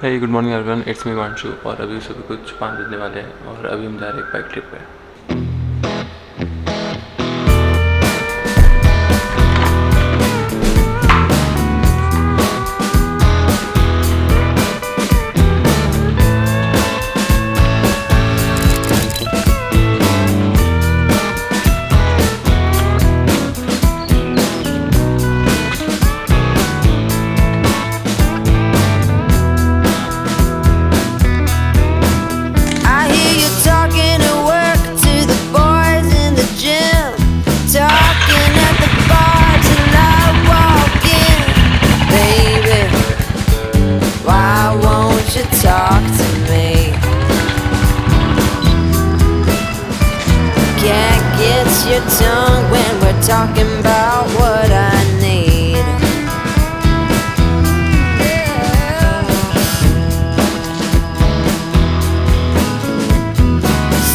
Hey good morning everyone, it's me Himanshu. और अभी सुबह कुछ 5 बजने वाले हैं और अभी हम जा रहे हैं एक बाइक ट्रिप पे। I hear you talking at work to the boys in the gym, talking at the bar till I walk in. Baby, why won't you talk to me? Can't get your tongue when we're talking about what I need.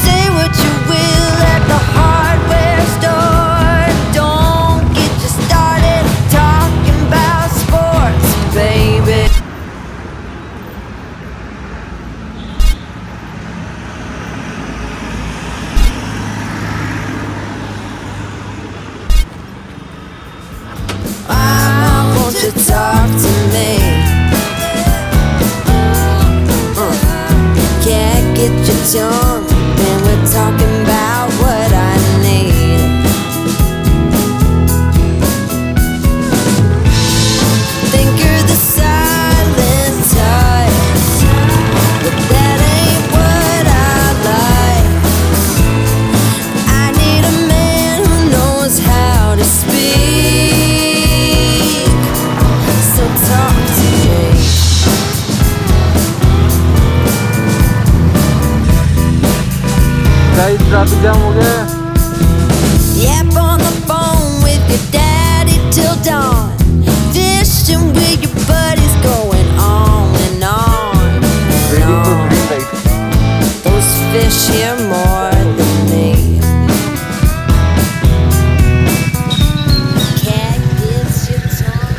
Say what you will at the hardware store. Don't get you started talking about sports, baby. Why won't you talk to me? Can't get your tongue when we're talking about what I need. Think of the silent touch, but that ain't what I like. I need a man who knows how to speak. So talk to me. Guys traffic jam हो गया है। Yap on the phone with your daddy till dawn. Fishing with your buddies going on and on. Waiting for green light. Those fish here more than me. Cat gets your tongue.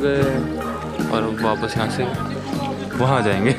गए और वापस यहाँ से वहाँ जाएंगे।